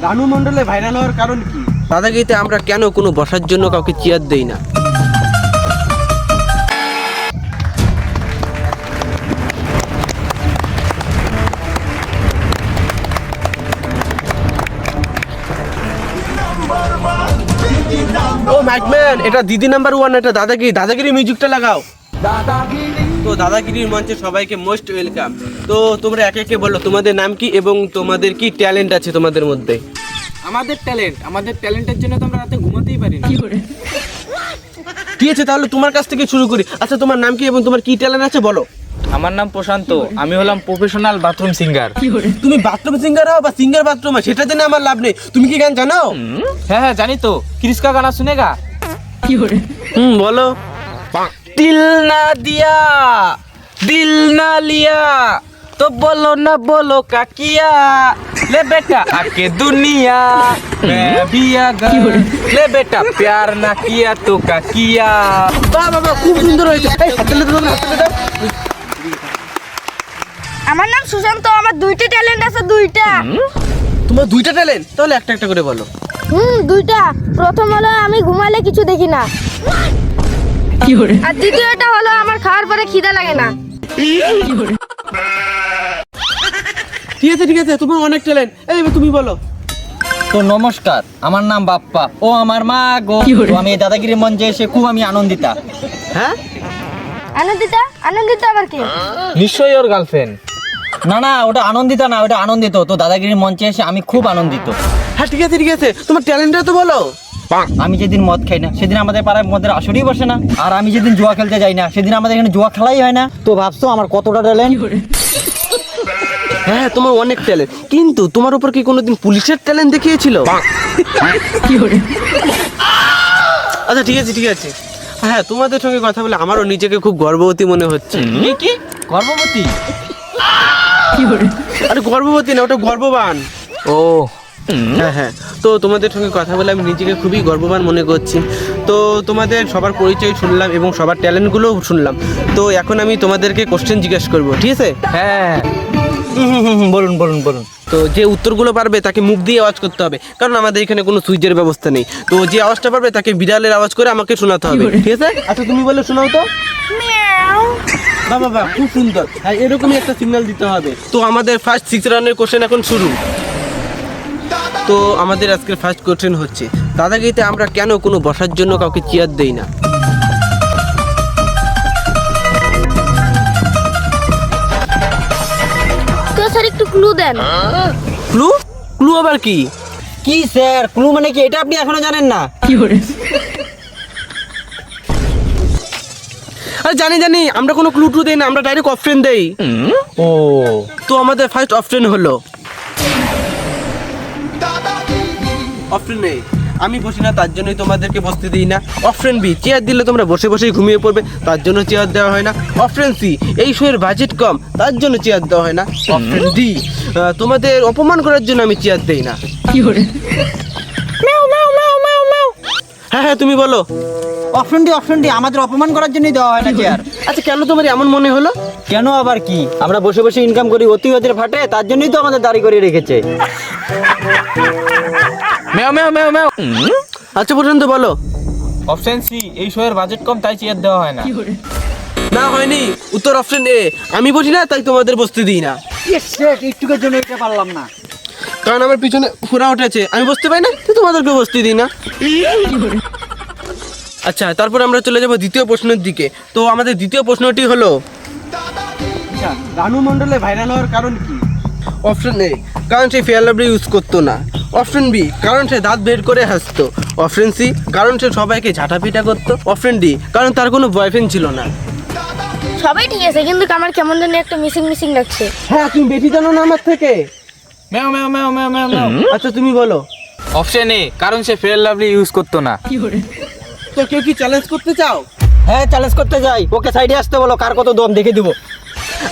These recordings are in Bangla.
রানু মণ্ডলে ভাইরাল হওয়ার কারণ কি? দাদাগিরিতে আমরা কেন কোনো বসার জন্য কাউকে চেয়ার দেই না? ও মাইকম্যান, এটা দিদি নাম্বার 1, এটা দাদাগিরি মিউজিকটা লাগাও। তো দাদাগিরির মঞ্চে সবাইকে মোস্ট ওয়েলকাম। তো তোমরা একে একে বলো তোমাদের নাম কি এবং তোমাদের কি ট্যালেন্ট আছে তোমাদের মধ্যে। আমাদের ট্যালেন্টের জন্য তো আমরা রাতে ঘুমাতেই পারি না। ঠিক আছে, তাহলে তোমার কাছ থেকে শুরু করি। আচ্ছা, তোমার নাম কি এবং তোমার কি ট্যালেন্ট আছে বলো। আমার নাম প্রশান্ত, আমি হলাম প্রফেশনাল বাথরুম সিঙ্গার। তুমি বাথরুম সিঙ্গার হও বা সিঙ্গার বাথরুম, সেটা জেনে আমার লাভ নেই। তুমি কি গান জানো? হ্যাঁ হ্যাঁ জানি তো, ক্রিসকা গানা শুনেগা। বলো। दिल ना दिया दिल ना लिया तो बोलो ना बोलो का किया ले बेटा आके दुनिया मैं भी आ गया ले बेटा प्यार ना किया तो का किया। বাহ বাহ বাহ, খুব সুন্দর হয়েছে। এই হাততালি দাও, হাততালি দাও। আমার নাম সুশান্ত, আমার দুইটা ট্যালেন্ট আছে, দুইটা। তোমার দুইটা ট্যালেন্ট, তাহলে একটা একটা করে বলো। দুইটা। প্রথম হলো আমি ঘুমালে কিছু দেখি না, আর দ্বিতীয়টা হলো আমার খাওয়ার পরে খিদা লাগে না। ঠিক আছে, তোমার অনেক ট্যালেন্ট। এই তুমি বলো। তো নমস্কার, আমার নাম বাপ্পা, ও আমার মা গো। তো আমি দাদাগিরি মঞ্চে এসে খুব আমি আনন্দিতা। হ্যাঁ, আনন্দিত আবার কি? নিশ্চয়ই ওর গার্লফ্রেন্ড। না না, ওটা আনন্দিতা না, ওটা আনন্দিত। তো দাদাগিরি মঞ্চে এসে আমি খুব আনন্দিত। হ্যাঁ ঠিক আছে, তোমার ট্যালেন্টটা তো বলো। আমি যেদিন মদ খাই না সেদিন আমাদের পাড়ায় মদের আসরই বসে না, আর আমি যেদিন জুয়া খেলতে যাই না সেদিন আমাদের এখানে জুয়া খেলাই হয় না। তো ভাবছো আমার কতটা ট্যালেন্ট? হ্যাঁ, তোমার অনেক ট্যালেন্ট, কিন্তু তোমার উপর কি কোনোদিন পুলিশের ট্যালেন্ট দেখিয়েছিল? আচ্ছা ঠিক আছে। হ্যাঁ, তোমাদের সঙ্গে কথা বলে আমারও নিজেকে খুব গর্ববতী মনে হচ্ছে। কি গর্ভবতী? আরে গর্ভবতী না, ওটা গর্ববান। ও হ্যাঁ, তো তোমাদের সঙ্গে কথা বলে আমি নিজেকে খুবই গর্ববান মনে করছি। তো তোমাদের সবার পরিচয় শুনলাম এবং সবার ট্যালেন্টগুলোও শুনলাম। তো এখন আমি তোমাদেরকে কোশ্চেন জিজ্ঞেস করবো, ঠিক আছে? হ্যাঁ বলুন। তো যে উত্তরগুলো পারবে তাকে মুখ দিয়ে আওয়াজ করতে হবে, কারণ আমাদের এখানে কোনো সুইচের ব্যবস্থা নেই। তো যে আওয়াজটা পারবে তাকে বিড়ালের আওয়াজ করে আমাকে শোনাতে হবে, ঠিক আছে? আচ্ছা তুমি বলে শোনাও তো। বাহ, খুব সুন্দর। হ্যাঁ, এরকমই একটা সিগন্যাল দিতে হবে। তো আমাদের ফার্স্ট 6 রানের কোশ্চেন এখন শুরু। তো আমাদের আজকের ফার্স্ট কোশ্চেন হচ্ছে, দাদাগিরিতে আমরা কেন কোনো বসার জন্য কাউকে চেয়ার দেই না? তো স্যার একটু ক্লু দেন। ক্লু আবার কি? কি স্যার, ক্লু মানে কি? এটা আপনি এখনো জানেন না? আরে জানি, আমরা কোনো ক্লু দেই না, আমরা ডাইরেক্ট অপশন দেই। ও তো আমাদের ফার্স্ট অপশন হলো অপশন এ, আমি বসি না তার জন্যই তোমাদেরকে বসতে দিই না। অপশন বি, চেয়ার দিলে তোমরা বসে বসেই ঘুমিয়ে পড়বে, তার জন্য চেয়ার দেওয়া হয় না। অপশন সি, এই শোয়ের বাজেট কম, তার জন্য চেয়ার দেওয়া হয় না। অপশন ডি, তোমাদের অপমান করার জন্য আমি চেয়ার দেই না। হ্যাঁ, তুমি বলো। অপশন ডি, আমাদের অপমান করার জন্যই দেওয়া হয় না চেয়ার। আচ্ছা, কেন তোমার এমন মনে হলো? কেন আবার কি, আমরা বসে বসে ইনকাম করি, অতি ওদের ফাটে, তার জন্যই তো আমাদের দাঁড়ি করে রেখেছে। ম্যাও ম্যাও ম্যাও ম্যাও। আচ্ছা পর্যন্ত বলো। অপশন সি, এই শোয়ের বাজেট কম তাই চেয়ার দেওয়া হয় না। না, হয়নি। উত্তর অপশন এ, আমি বসি না তাই তোমাদের বসতে দিই না। একটুকের জন্য এটা পারলাম না, কারণ আমার পিছনে ফোড়া উঠেছে, আমি বসতে পাই না, তো তোমাদেরকে বসতে দিই না। আচ্ছা, তারপর আমরা চলে যাব দ্বিতীয় প্রশ্নের দিকে। তো আমাদের দ্বিতীয় প্রশ্নটি হলো, রানু মণ্ডলে ভাইরাল হওয়ার কারণ কি? অপশন এ, কারণ সে ফেয়ার লাভলি ইউজ করতো না। অপশন বি, কারণ সে দাঁত বের করে হাসতো। অপশন সি, কারণ সে সবাইকে ঝাঁটাপিটা করতো। অপশন ডি, কারণ তার কোনো বয়ফ্রেন্ড ছিল না। সবাই ঠিক আছে, কিন্তু আমার কেমন জানি একটা মিসিং লাগছে। হ্যাঁ, তুমি বেশি জানো না আমার থেকে। ম্যাও ম্যাও ম্যাও ম্যাও ম্যাও ম্যাও। আচ্ছা তুমি বলো। অপশন এ, কারণ সে ফেয়ার লাভলি ইউজ করতো না। তো কেউ কি চ্যালেঞ্জ করতে চাও? হ্যাঁ চ্যালেঞ্জ করতে যাই, ওকে সাইডে আসতে বলো, কার কত দম দেখে দিব।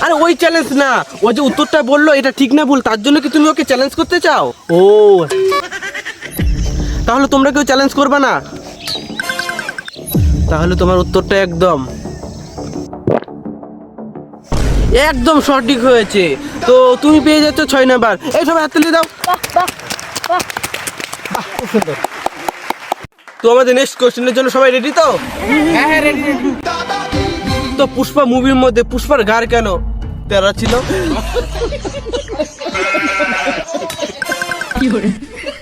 আরে ওই চ্যালেঞ্জ না, ও যে উত্তরটা বললো এটা ঠিক না ভুল, তার জন্য কি তুমি ওকে চ্যালেঞ্জ করতে চাও? ও তাহলে তোমরা কেউ চ্যালেঞ্জ করবে না? তাহলে তোমার উত্তরটা একদম সঠিক হয়েছে। তো তুমি পেয়ে যাচ্ছ 6 নাম্বার। এই সবাই হাততালি দাও। বাহ বাহ বাহ। খুব সুন্দর। তো আমাদের নেক্সট কোশ্চেনের জন্য সবাই রেডি তো? হ্যাঁ রেডি। তো পুষ্পা মুভির মধ্যে পুষ্পার গার কেন তেরা ছিল?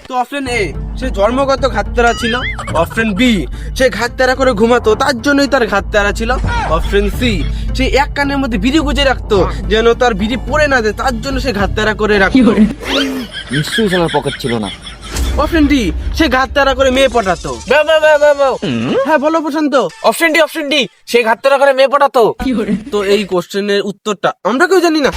তো অপশন এ, সে জন্মগত ঘাটতেরা ছিল। অপশন বি, সে ঘাটতেরা করে ঘুমাতো, তার জন্যই তার ঘাটতেরা ছিল। অপশন সি, সে এক কানের মধ্যে বিড়ি গুজে রাখতো যেন তার বিড়ি পড়ে না যায়, তার জন্য সে ঘাটতেরা করে রাখতো। নিশ্চয়ই শালার পকেট ছিল না। অপশন ডি, সে ঘাটতেরা করে মেয়ে পটাতো। হ্যাঁ বলো প্রশান্ত। অপশন ডি, সে ঘাটতেরা করে মেয়ে পটাতো। তো এই কোশ্চেনের উত্তরটা আমরা কেউ জানি না।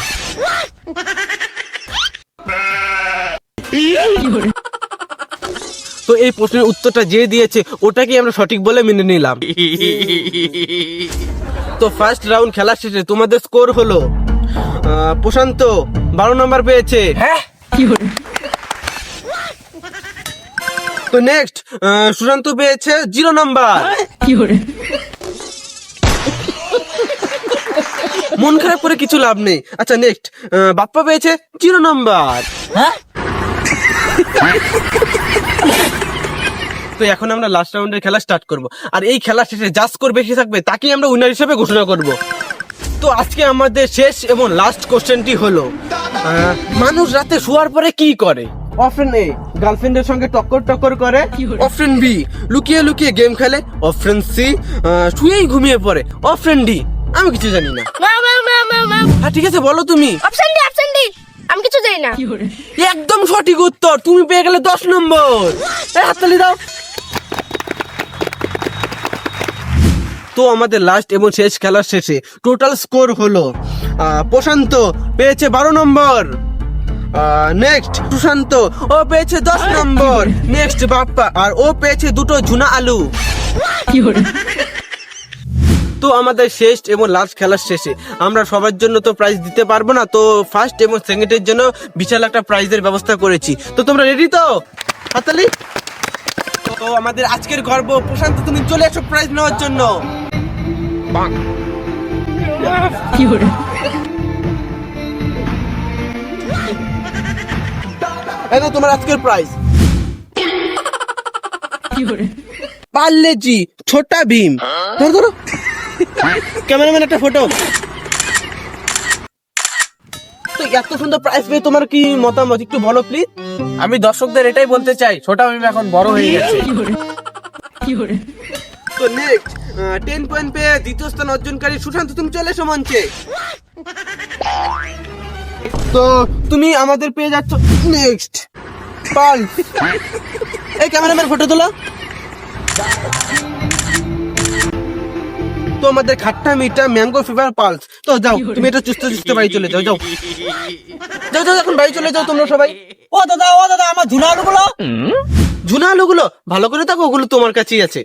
তো এই প্রশ্নের উত্তরটা যে দিয়েছে ওটাকে আমরা সঠিক বলে মেনে নিলাম। তো ফার্স্ট রাউন্ড খেলা শেষে তোমাদের স্কোর হলো প্রশান্ত 12 নম্বর পেয়েছে। হ্যাঁ তো নেক্সট সুশান্ত পেয়েছে 0 নম্বর। মন খারাপ করে কিছু লাভ নেই। আচ্ছা নেক্সট বাপ্পা পেয়েছে 0 নম্বর। হ্যাঁ তো এখন আমরা লাস্ট রাউন্ডের খেলা স্টার্ট করব, আর এই খেলা শেষে যা স্কোর বেশি থাকবে তাকেই আমরা উইনার হিসেবে ঘোষণা করব। তো আজকে আমাদের শেষ এবং লাস্ট কোশ্চেনটি হলো মানুষ রাতে শোয়ার পরে কি করে? অপশন এ, গার্লফ্রেন্ডের সঙ্গে টক্কর করে। অপশন বি, লুকিয়ে লুকিয়ে গেম খেলে। অপশন সি, শুয়েই ঘুমিয়ে পড়ে। অপশন ডি, আমি কিছু জানি না। হ্যাঁ ঠিক আছে বলো তুমি। অপশন ডি আমি কিছু জানি না। একদম সঠিক উত্তর, তুমি পেয়ে গেলে 10 নম্বর। এই হাততালি দাও। তো আমাদের লাস্ট এবং শেষ খেলার শেষে টোটাল স্কোর হলো প্রশান্ত পেয়েছে 12 নম্বর। নেক্সট সুশান্ত, ও পেয়েছে 10 নম্বর। নেক্সট বাপ্পা, আর ও পেয়েছে 2টো ঝুনা আলু। তো আমাদের শেষ এবং লাস্ট খেলার শেষে আমরা সবার জন্য তো প্রাইজ দিতে পারবো না, তো ফার্স্ট এবং সেকেন্ডের জন্য বিশাল একটা প্রাইজের ব্যবস্থা করেছি। তো তোমরা রেডি তো? হাততালি। তো আমাদের আজকের গর্ব প্রশান্ত, তুমি চলে এসো প্রাইজ নেওয়ার জন্য। এই তো তোমার আজকের প্রাইজ। পারলে জি ছোটা ভীম। ধরো ধরো, ক্যামেরাম্যান একটা ফটো। তো এত সুন্দর প্রাইজ পেয়ে তোমার কি মতামত একটু বলো প্লিজ। আমি দর্শকদের এটাই বলতে চাই, ছোটা ভীম এখন বড় হয়ে গেছে। তো নেক্সট 10 পয়েন্ট পেয়ে দ্বিতীয় স্থান অর্জনকারী সুশান্ত, তুমি চলে এসো মঞ্চে। তো তুমি আমাদের পেয়ে যাচ্ছ নেক্সট পালস। এই ক্যামেরাম্যান ফটো তোলো। তো আমাদের খাট্টা মিঠা ম্যাঙ্গো ফিভার পালস। তো যাও তুমি এটা চুষতে চুষতে বাড়ি চলে যাও। যাও যাও যাও, এখন বাড়ি চলে যাও তোমরা সবাই। ও দাদা আমার ঝুনা আলুগুলো ঝুনা আলুগুলো ভালো করে থাকো, ওগুলো তোমার কাছেই আছে।